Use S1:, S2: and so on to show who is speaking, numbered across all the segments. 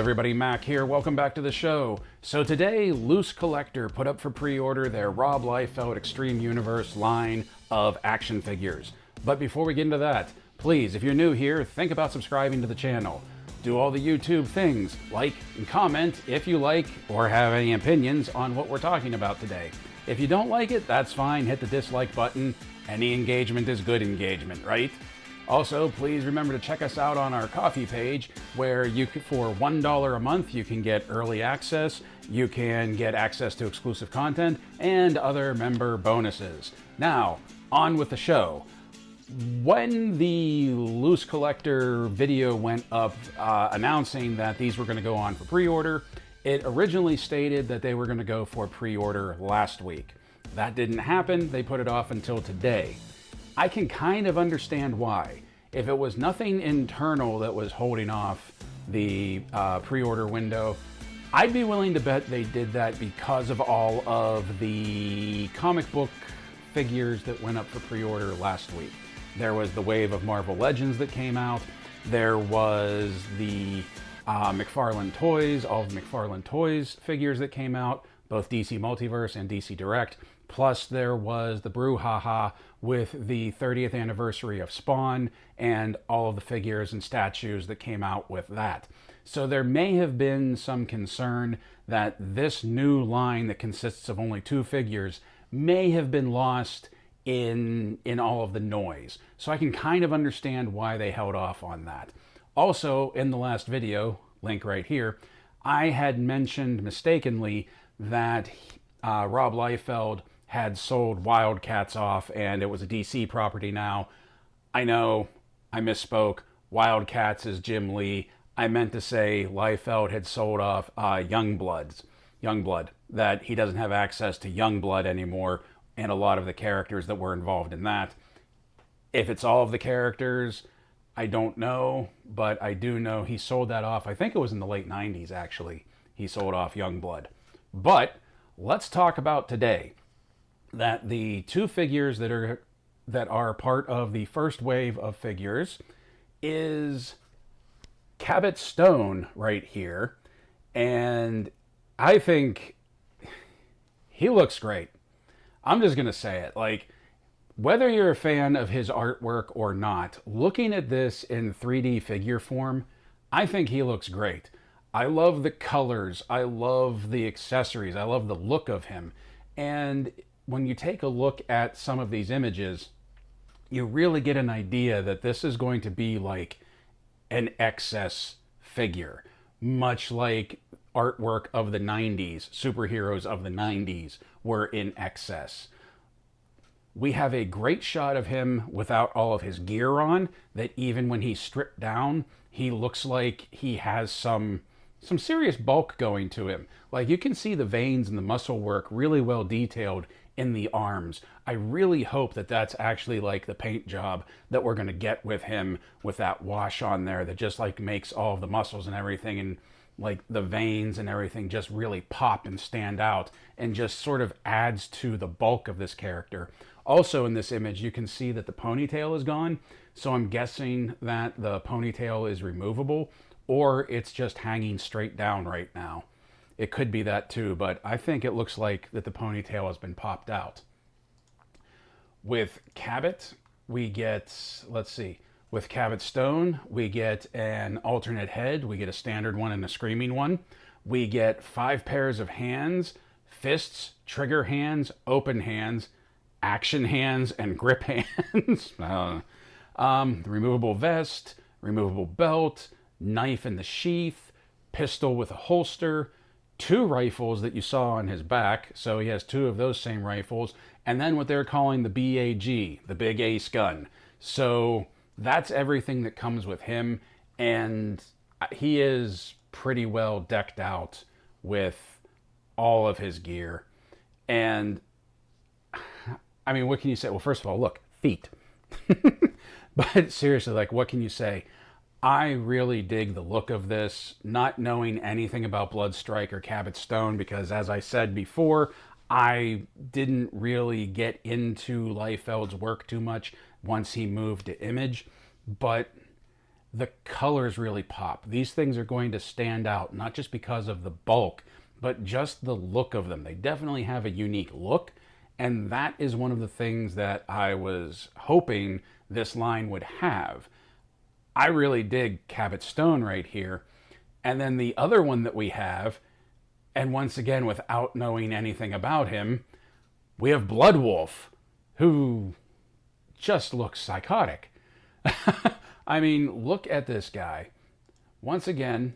S1: everybody, Mac here. Welcome back to the show. So today, Loose Collector put up for pre-order their Rob Liefeld Extreme Universe line of action figures. But before we get into that, please, if you're new here, think about subscribing to the channel. Do all the YouTube things, like and comment if you like or have any opinions on what we're talking about today. If you don't like it, that's fine, hit the dislike button. Any engagement is good engagement, right? Also, please remember to check us out on our Ko-fi page, where you can, for $1 a month, you can get early access, you can get access to exclusive content, and other member bonuses. Now, on with the show. When the Loose Collector video went up announcing that these were going to go on for pre-order, it originally stated that they were going to go for pre-order last week. That didn't happen. They put it off until today. I can kind of understand why. If it was nothing internal that was holding off the pre-order window, I'd be willing to bet they did that because of all of the comic book figures that went up for pre-order last week. There was the wave of Marvel Legends that came out. There was the McFarlane Toys, all of the McFarlane Toys figures that came out, both DC Multiverse and DC Direct. Plus there was the brouhaha with the 30th anniversary of Spawn and all of the figures and statues that came out with that. So there may have been some concern that this new line that consists of only 2 figures may have been lost in all of the noise. So I can kind of understand why they held off on that. Also, in the last video, link right here, I had mentioned mistakenly that Rob Liefeld had sold Wildcats off and it was a DC property now. I know, I misspoke. Wildcats is Jim Lee. I meant to say Liefeld had sold off Youngblood, that he doesn't have access to Youngblood anymore and a lot of the characters that were involved in that. If it's all of the characters, I don't know, but I do know he sold that off. I think it was in the late 90s, actually. He sold off Youngblood. But let's talk about today. That the 2 figures that are part of the first wave of figures is Cabbit Stone right here, and I think he looks great. I'm just gonna say it, like, whether you're a fan of his artwork or not, looking at this in 3D figure form, I think he looks great. I love the colors, I love the accessories, I love the look of him, and when you take a look at some of these images, you really get an idea that this is going to be like an excess figure, much like artwork of the 90s, superheroes of the 90s were in excess. We have a great shot of him without all of his gear on, that even when he's stripped down, he looks like he has some serious bulk going to him. Like, you can see the veins and the muscle work really well detailed in the arms. I really hope that that's actually like the paint job that we're going to get with him, with that wash on there that just like makes all of the muscles and everything and like the veins and everything just really pop and stand out and just sort of adds to the bulk of this character. Also in this image, you can see that the ponytail is gone. So I'm guessing that the ponytail is removable, or it's just hanging straight down right now. It could be that too, but I think it looks like that the ponytail has been popped out. With Cabbit, we get, let's see, with Cabbit Stone, we get an alternate head. We get a standard one and a screaming one. We get 5 pairs of hands, fists, trigger hands, open hands, action hands, and grip hands. The removable vest, removable belt, knife in the sheath, pistol with a holster, 2 rifles that you saw on his back, so he has 2 of those same rifles, and then what they're calling the BAG, the Big Ace gun. So that's everything that comes with him, and he is pretty well decked out with all of his gear. And I mean, what can you say? Well, first of all, look, feet. But seriously, like, what can you say? I really dig the look of this, not knowing anything about Bloodstrike or Cabbit Stone, because as I said before, I didn't really get into Liefeld's work too much once he moved to Image. But the colors really pop. These things are going to stand out, not just because of the bulk, but just the look of them. They definitely have a unique look, and that is one of the things that I was hoping this line would have. I really dig Cabbit Stone right here. And then the other one that we have, and once again, without knowing anything about him, we have Bloodwolf, who just looks psychotic. I mean, look at this guy. Once again,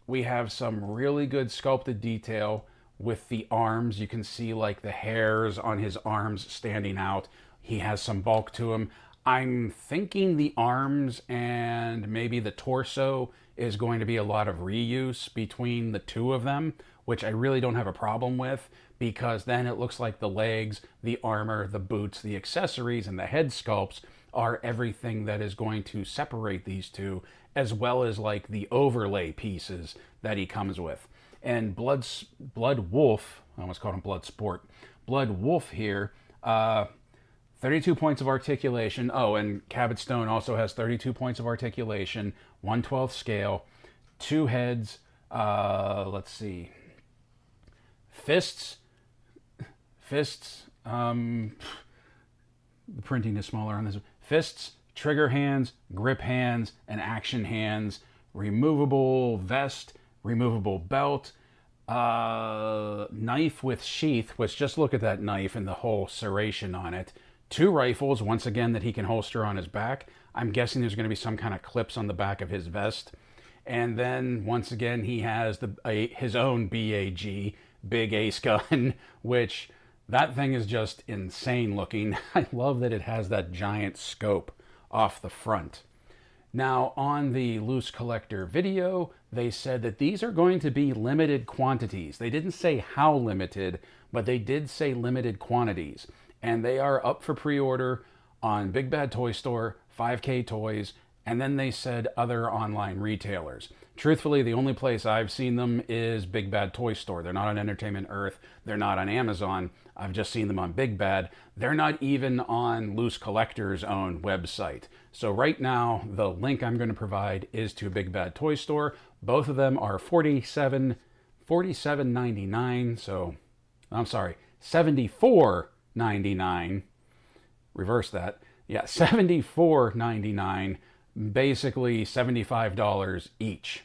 S1: we have some really good sculpted detail with the arms. You can see like the hairs on his arms standing out. He has some bulk to him. I'm thinking the arms and maybe the torso is going to be a lot of reuse between the two of them, which I really don't have a problem with, because then it looks like the legs, the armor, the boots, the accessories, and the head sculpts are everything that is going to separate these two, as well as like the overlay pieces that he comes with. And Blood Wolf, I almost called him Blood Sport. Blood Wolf here, 32 points of articulation. Oh, and Cabbit Stone also has 32 points of articulation, 1/12 scale, 2 heads, let's see, fists, the printing is smaller on this. Fists, trigger hands, grip hands, and action hands, removable vest, removable belt, knife with sheath, which just look at that knife and the whole serration on it. 2 rifles, once again, that he can holster on his back. I'm guessing there's going to be some kind of clips on the back of his vest. And then, once again, he has his own BAG, Big Ace Gun, which that thing is just insane looking. I love that it has that giant scope off the front. Now, on the Loose Collector video, they said that these are going to be limited quantities. They didn't say how limited, but they did say limited quantities. And they are up for pre-order on Big Bad Toy Store, 5K Toys, and then they said other online retailers. Truthfully, the only place I've seen them is Big Bad Toy Store. They're not on Entertainment Earth. They're not on Amazon. I've just seen them on Big Bad. They're not even on Loose Collector's own website. So right now, the link I'm going to provide is to Big Bad Toy Store. Both of them are $47.99. So, I'm sorry, $74.99. Reverse that. Yeah, $74.99. Basically $75 each.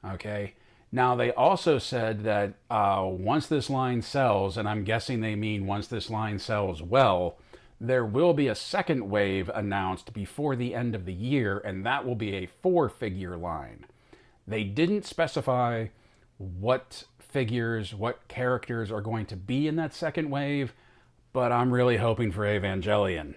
S1: Okay. Now they also said that once this line sells, and I'm guessing they mean once this line sells well, there will be a second wave announced before the end of the year, and that will be a 4-figure line. They didn't specify what figures, what characters are going to be in that second wave, but I'm really hoping for Evangelion.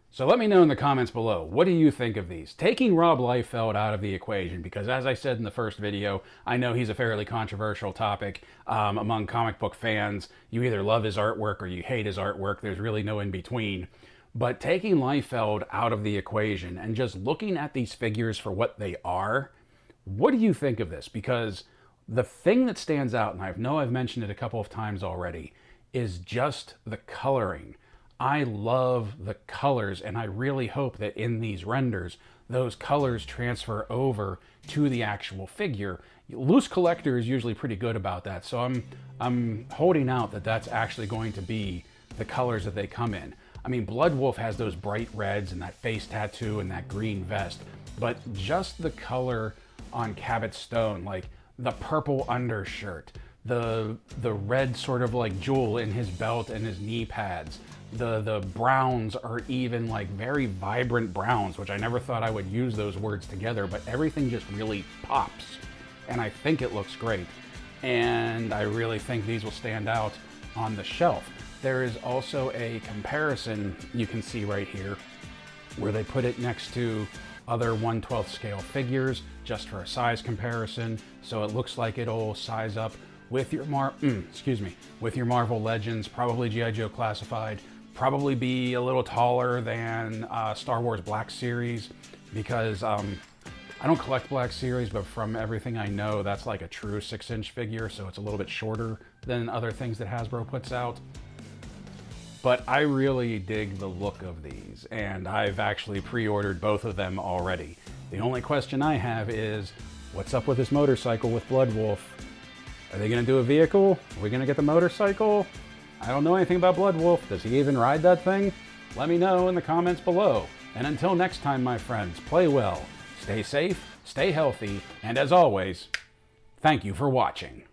S1: So let me know in the comments below, what do you think of these? Taking Rob Liefeld out of the equation, because as I said in the first video, I know he's a fairly controversial topic among comic book fans. You either love his artwork or you hate his artwork. There's really no in between. But taking Liefeld out of the equation and just looking at these figures for what they are, what do you think of this? Because the thing that stands out, and I know I've mentioned it a couple of times already, is just the coloring. I love the colors, and I really hope that in these renders, those colors transfer over to the actual figure. Loose Collector is usually pretty good about that, so I'm holding out that that's actually going to be the colors that they come in. I mean, Bloodwolf has those bright reds and that face tattoo and that green vest, but just the color on Cabbit Stone, like the purple undershirt, the red sort of like jewel in his belt and his knee pads, the browns are even like very vibrant browns, which I never thought I would use those words together, but everything just really pops, and I think it looks great, and I really think these will stand out on the shelf. There is also a comparison you can see right here where they put it next to other 1/12 scale figures just for a size comparison, so it looks like it'll size up with your with your Marvel Legends, probably G.I. Joe Classified, probably be a little taller than Star Wars Black Series, because I don't collect Black Series, but from everything I know, that's like a true 6-inch figure, so it's a little bit shorter than other things that Hasbro puts out. But I really dig the look of these, and I've actually pre-ordered both of them already. The only question I have is, what's up with this motorcycle with Bloodwolf? Are they going to do a vehicle? Are we going to get the motorcycle? I don't know anything about Bloodwolf. Does he even ride that thing? Let me know in the comments below. And until next time, my friends, play well, stay safe, stay healthy, and as always, thank you for watching.